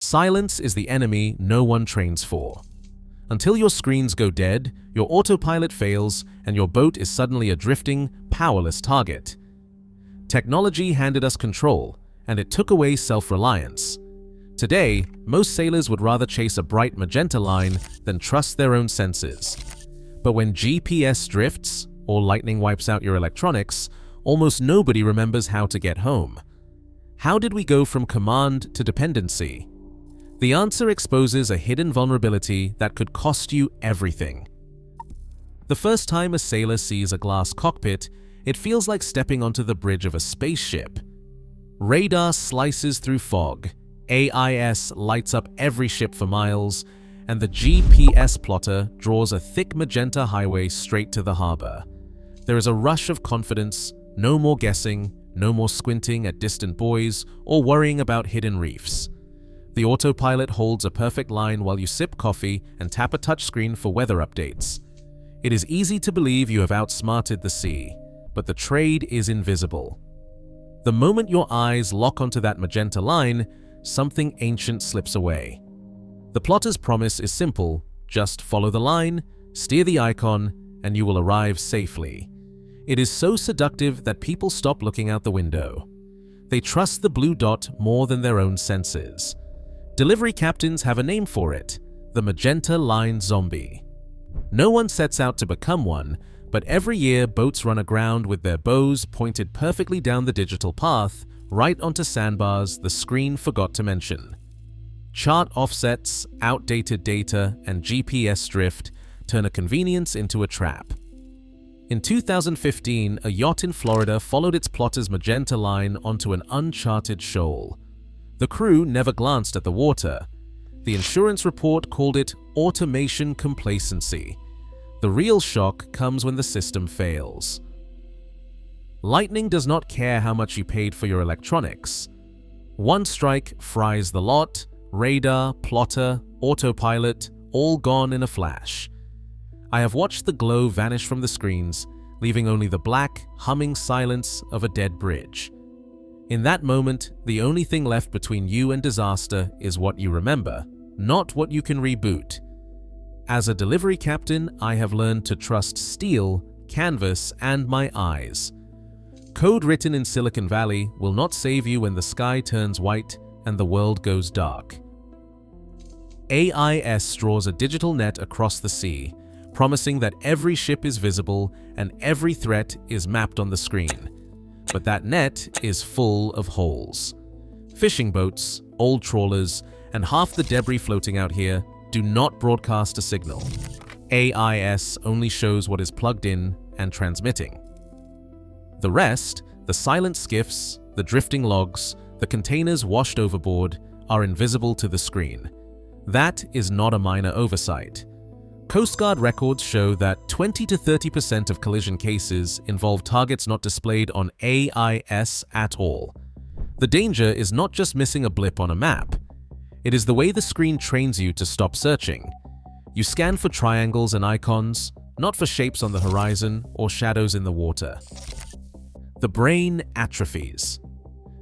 Silence is the enemy no one trains for. Until your screens go dead, your autopilot fails, and your boat is suddenly a drifting, powerless target. Technology handed us control, and it took away self-reliance. Today, most sailors would rather chase a bright magenta line than trust their own senses. But when GPS drifts, or lightning wipes out your electronics, almost nobody remembers how to get home. How did we go from command to dependency? The answer exposes a hidden vulnerability that could cost you everything. The first time a sailor sees a glass cockpit, it feels like stepping onto the bridge of a spaceship. Radar slices through fog, AIS lights up every ship for miles, and the GPS plotter draws a thick magenta highway straight to the harbor. There is a rush of confidence, no more guessing, no more squinting at distant buoys or worrying about hidden reefs. The autopilot holds a perfect line while you sip coffee and tap a touchscreen for weather updates. It is easy to believe you have outsmarted the sea, but the trade is invisible. The moment your eyes lock onto that magenta line, something ancient slips away. The plotter's promise is simple: just follow the line, steer the icon, and you will arrive safely. It is so seductive that people stop looking out the window. They trust the blue dot more than their own senses. Delivery captains have a name for it: the Magenta Line zombie. No one sets out to become one, but every year boats run aground with their bows pointed perfectly down the digital path, right onto sandbars the screen forgot to mention. Chart offsets, outdated data, and GPS drift turn a convenience into a trap. In 2015, a yacht in Florida followed its plotter's Magenta Line onto an uncharted shoal. The crew never glanced at the water. The insurance report called it automation complacency. The real shock comes when the system fails. Lightning does not care how much you paid for your electronics. One strike fries the lot: radar, plotter, autopilot, all gone in a flash. I have watched the glow vanish from the screens, leaving only the black, humming silence of a dead bridge. In that moment, the only thing left between you and disaster is what you remember, not what you can reboot. As a delivery captain, I have learned to trust steel, canvas, and my eyes. Code written in Silicon Valley will not save you when the sky turns white and the world goes dark. AIS draws a digital net across the sea, promising that every ship is visible and every threat is mapped on the screen. But that net is full of holes. Fishing boats, old trawlers, and half the debris floating out here do not broadcast a signal. AIS only shows what is plugged in and transmitting. The rest, the silent skiffs, the drifting logs, the containers washed overboard, are invisible to the screen. That is not a minor oversight. Coast Guard records show that 20 to 30% of collision cases involve targets not displayed on AIS at all. The danger is not just missing a blip on a map. It is the way the screen trains you to stop searching. You scan for triangles and icons, not for shapes on the horizon or shadows in the water. The brain atrophies.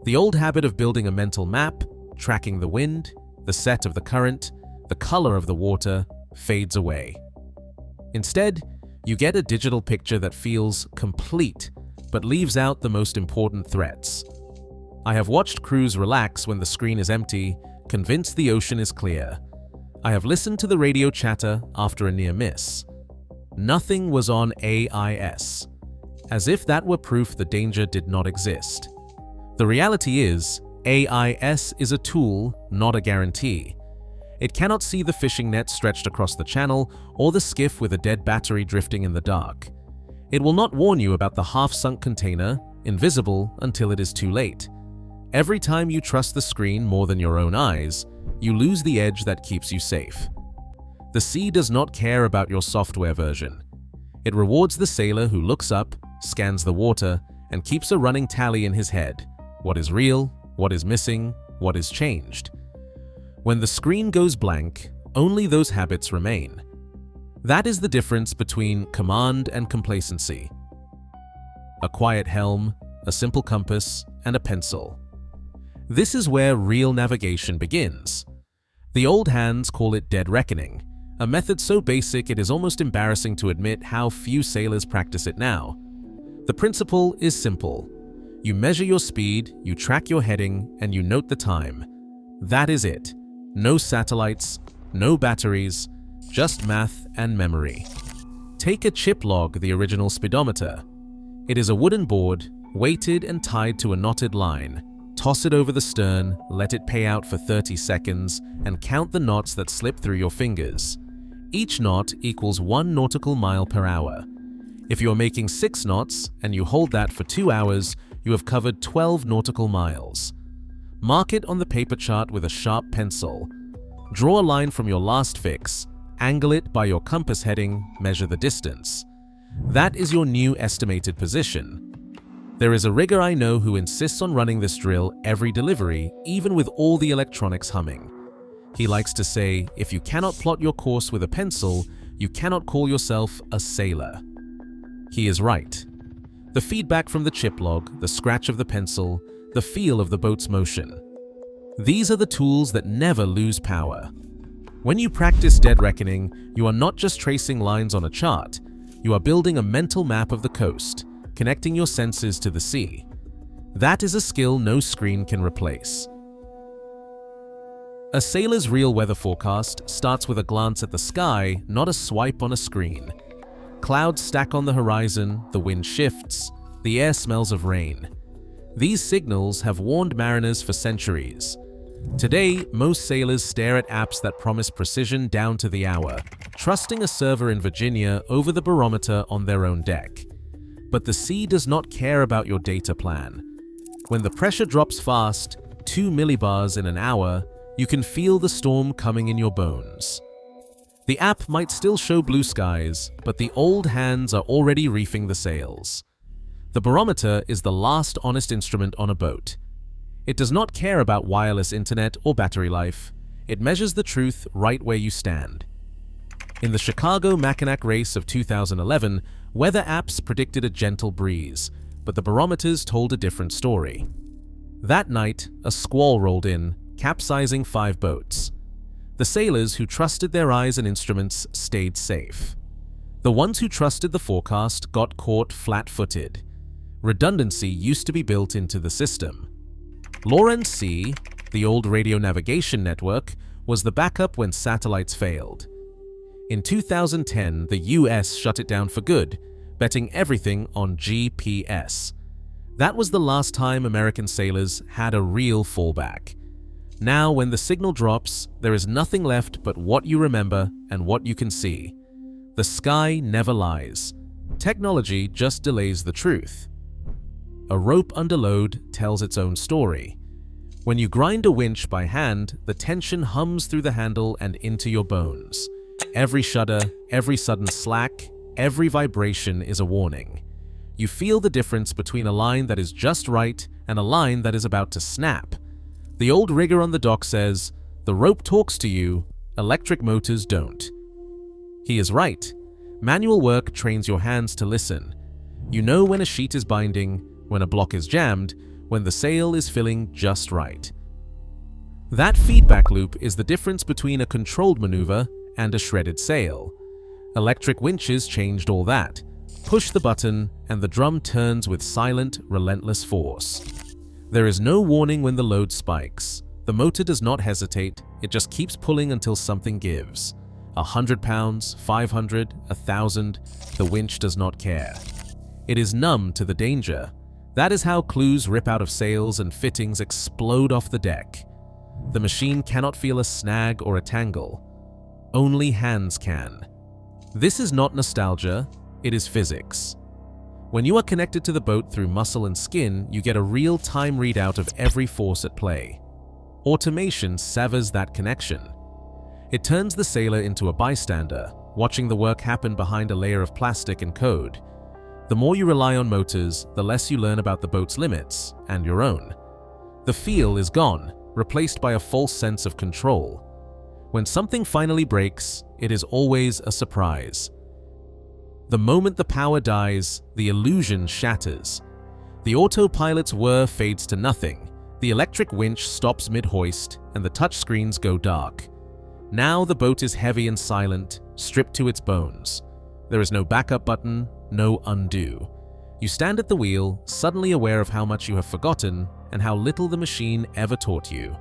The old habit of building a mental map, tracking the wind, the set of the current, the color of the water, fades away. Instead, you get a digital picture that feels complete, but leaves out the most important threats. I have watched crews relax when the screen is empty, convinced the ocean is clear. I have listened to the radio chatter after a near miss. Nothing was on AIS, as if that were proof the danger did not exist. The reality is, AIS is a tool, not a guarantee. It cannot see the fishing net stretched across the channel or the skiff with a dead battery drifting in the dark. It will not warn you about the half-sunk container, invisible until it is too late. Every time you trust the screen more than your own eyes, you lose the edge that keeps you safe. The sea does not care about your software version. It rewards the sailor who looks up, scans the water, and keeps a running tally in his head: what is real, what is missing, what is changed. When the screen goes blank, only those habits remain. That is the difference between command and complacency. A quiet helm, a simple compass, and a pencil. This is where real navigation begins. The old hands call it dead reckoning, a method so basic it is almost embarrassing to admit how few sailors practice it now. The principle is simple. You measure your speed, you track your heading, and you note the time. That is it. No satellites, no batteries, just math and memory. Take a chip log, the original speedometer. It is a wooden board, weighted and tied to a knotted line. Toss it over the stern, let it pay out for 30 seconds, and count the knots that slip through your fingers. Each knot equals 1 nautical mile per hour. If you are making 6 knots and you hold that for 2 hours, you have covered 12 nautical miles. Mark it on the paper chart with a sharp pencil. Draw a line from your last fix, angle it by your compass heading, measure the distance. That is your new estimated position. There is a rigger I know who insists on running this drill every delivery, even with all the electronics humming. He likes to say, if you cannot plot your course with a pencil, you cannot call yourself a sailor. He is right. The feedback from the chip log, the scratch of the pencil, the feel of the boat's motion. These are the tools that never lose power. When you practice dead reckoning, you are not just tracing lines on a chart, you are building a mental map of the coast, connecting your senses to the sea. That is a skill no screen can replace. A sailor's real weather forecast starts with a glance at the sky, not a swipe on a screen. Clouds stack on the horizon, the wind shifts, the air smells of rain. These signals have warned mariners for centuries. Today, most sailors stare at apps that promise precision down to the hour, trusting a server in Virginia over the barometer on their own deck. But the sea does not care about your data plan. When the pressure drops fast, 2 millibars in an hour, you can feel the storm coming in your bones. The app might still show blue skies, but the old hands are already reefing the sails. The barometer is the last honest instrument on a boat. It does not care about wireless internet or battery life. It measures the truth right where you stand. In the Chicago-Mackinac race of 2011, weather apps predicted a gentle breeze, but the barometers told a different story. That night, a squall rolled in, capsizing 5 boats. The sailors who trusted their eyes and instruments stayed safe. The ones who trusted the forecast got caught flat-footed. Redundancy used to be built into the system. Lawrence C, the old radio navigation network, was the backup when satellites failed. In 2010, the US shut it down for good, betting everything on GPS. That was the last time American sailors had a real fallback. Now, when the signal drops, there is nothing left but what you remember and what you can see. The sky never lies. Technology just delays the truth. A rope under load tells its own story. When you grind a winch by hand, the tension hums through the handle and into your bones. Every shudder, every sudden slack, every vibration is a warning. You feel the difference between a line that is just right and a line that is about to snap. The old rigger on the dock says, "The rope talks to you, electric motors don't." He is right. Manual work trains your hands to listen. You know when a sheet is binding, when a block is jammed, when the sail is filling just right. That feedback loop is the difference between a controlled maneuver and a shredded sail. Electric winches changed all that. Push the button, and the drum turns with silent, relentless force. There is no warning when the load spikes. The motor does not hesitate, it just keeps pulling until something gives. 100 pounds, 500, 1,000, the winch does not care. It is numb to the danger. That is how clues rip out of sails and fittings explode off the deck. The machine cannot feel a snag or a tangle. Only hands can. This is not nostalgia, it is physics. When you are connected to the boat through muscle and skin, you get a real-time readout of every force at play. Automation severs that connection. It turns the sailor into a bystander, watching the work happen behind a layer of plastic and code. The more you rely on motors, the less you learn about the boat's limits and your own. The feel is gone, replaced by a false sense of control. When something finally breaks, it is always a surprise. The moment the power dies, the illusion shatters. The autopilot's whir fades to nothing, the electric winch stops mid-hoist, and the touchscreens go dark. Now the boat is heavy and silent, stripped to its bones. There is no backup button, no undo. You stand at the wheel, suddenly aware of how much you have forgotten and how little the machine ever taught you.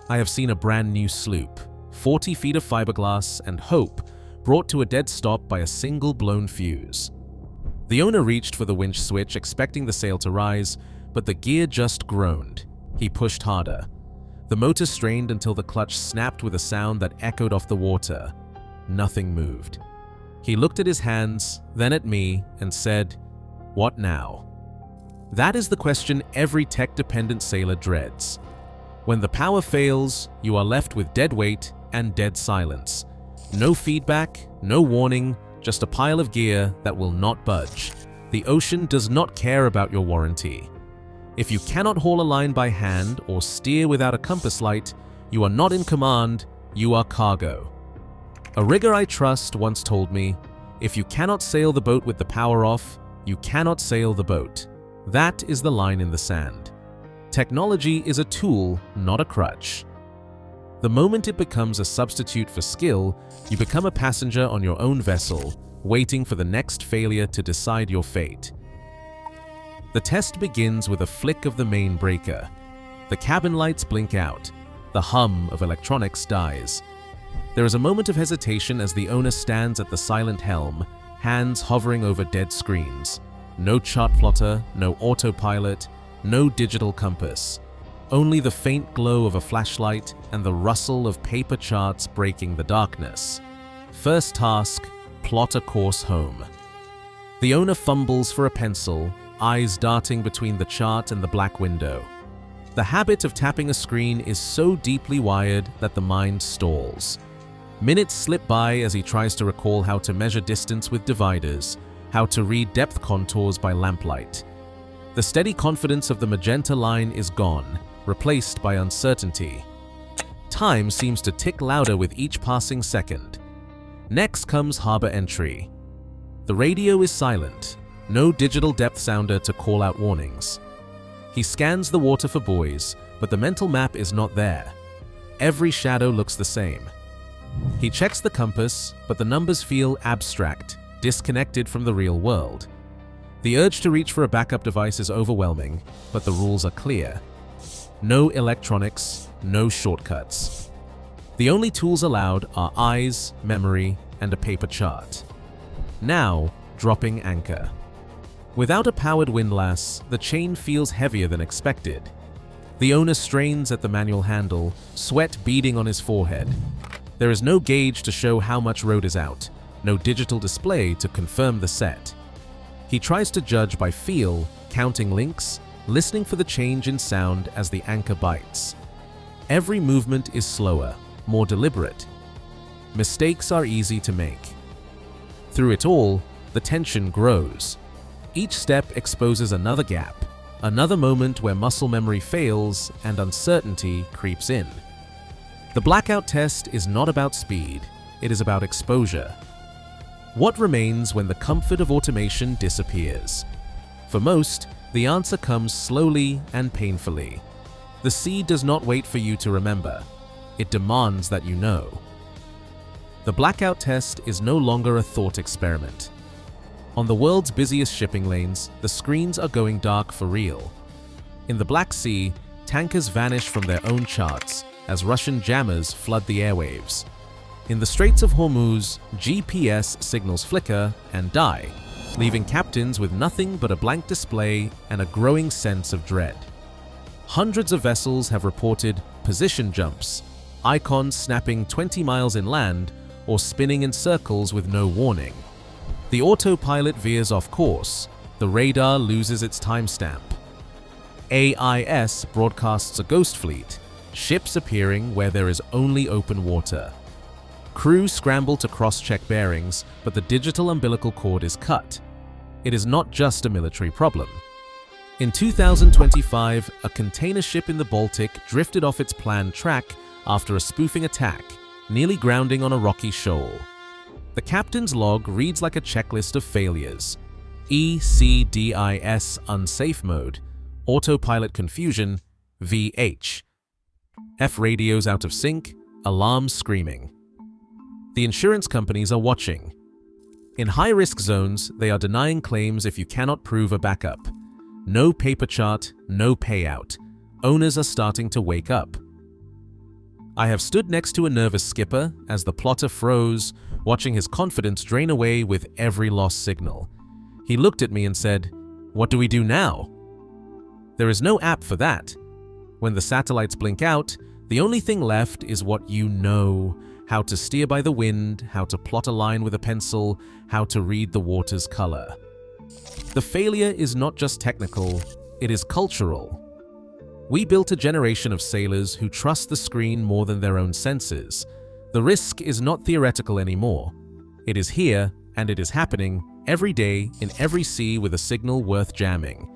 I have seen a brand new sloop, 40 feet of fiberglass and hope, brought to a dead stop by a single blown fuse. The owner reached for the winch switch, expecting the sail to rise, but the gear just groaned. He pushed harder. The motor strained until the clutch snapped with a sound that echoed off the water. Nothing moved. He looked at his hands, then at me, and said, "What now?" That is the question every tech-dependent sailor dreads. When the power fails, you are left with dead weight and dead silence. No feedback, no warning, just a pile of gear that will not budge. The ocean does not care about your warranty. If you cannot haul a line by hand or steer without a compass light, you are not in command, you are cargo. A rigger I trust once told me, if you cannot sail the boat with the power off, you cannot sail the boat. That is the line in the sand. Technology is a tool, not a crutch. The moment it becomes a substitute for skill, you become a passenger on your own vessel, waiting for the next failure to decide your fate. The test begins with a flick of the main breaker. The cabin lights blink out. The hum of electronics dies. There is a moment of hesitation as the owner stands at the silent helm, hands hovering over dead screens. No chart plotter, no autopilot, no digital compass. Only the faint glow of a flashlight and the rustle of paper charts breaking the darkness. First task, plot a course home. The owner fumbles for a pencil, eyes darting between the chart and the black window. The habit of tapping a screen is so deeply wired that the mind stalls. Minutes slip by as he tries to recall how to measure distance with dividers, how to read depth contours by lamplight. The steady confidence of the Magenta Line is gone, replaced by uncertainty. Time seems to tick louder with each passing second. Next comes harbor entry. The radio is silent, no digital depth sounder to call out warnings. He scans the water for buoys, but the mental map is not there. Every shadow looks the same. He checks the compass, but the numbers feel abstract, disconnected from the real world. The urge to reach for a backup device is overwhelming, but the rules are clear. No electronics, no shortcuts. The only tools allowed are eyes, memory, and a paper chart. Now, dropping anchor. Without a powered windlass, the chain feels heavier than expected. The owner strains at the manual handle, sweat beading on his forehead. There is no gauge to show how much rode is out, no digital display to confirm the set. He tries to judge by feel, counting links, listening for the change in sound as the anchor bites. Every movement is slower, more deliberate. Mistakes are easy to make. Through it all, the tension grows. Each step exposes another gap, another moment where muscle memory fails and uncertainty creeps in. The Blackout Test is not about speed, it is about exposure. What remains when the comfort of automation disappears? For most, the answer comes slowly and painfully. The sea does not wait for you to remember. It demands that you know. The Blackout Test is no longer a thought experiment. On the world's busiest shipping lanes, the screens are going dark for real. In the Black Sea, tankers vanish from their own charts as Russian jammers flood the airwaves. In the Straits of Hormuz, GPS signals flicker and die, leaving captains with nothing but a blank display and a growing sense of dread. Hundreds of vessels have reported position jumps, icons snapping 20 miles inland or spinning in circles with no warning. The autopilot veers off course, the radar loses its timestamp. AIS broadcasts a ghost fleet, ships appearing where there is only open water. Crew scramble to cross-check bearings, but the digital umbilical cord is cut. It is not just a military problem. In 2025, a container ship in the Baltic drifted off its planned track after a spoofing attack, nearly grounding on a rocky shoal. The captain's log reads like a checklist of failures. ECDIS unsafe mode, autopilot confusion, VH. F radios out of sync, alarms screaming. The insurance companies are watching. In high-risk zones, they are denying claims if you cannot prove a backup. No paper chart, no payout. Owners are starting to wake up. I have stood next to a nervous skipper as the plotter froze, watching his confidence drain away with every lost signal. He looked at me and said, "What do we do now?" There is no app for that. When the satellites blink out, the only thing left is what you know: how to steer by the wind, how to plot a line with a pencil, how to read the water's color. The failure is not just technical, it is cultural. We built a generation of sailors who trust the screen more than their own senses. The risk is not theoretical anymore. It is here, and it is happening every day in every sea with a signal worth jamming.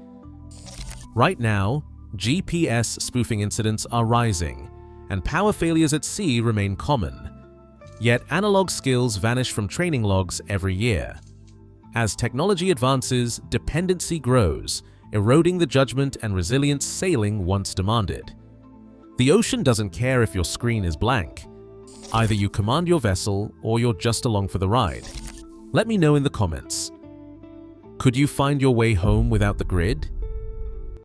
Right now, GPS spoofing incidents are rising, and power failures at sea remain common. Yet analog skills vanish from training logs every year. As technology advances, dependency grows, eroding the judgment and resilience sailing once demanded. The ocean doesn't care if your screen is blank. Either you command your vessel or you're just along for the ride. Let me know in the comments. Could you find your way home without the grid?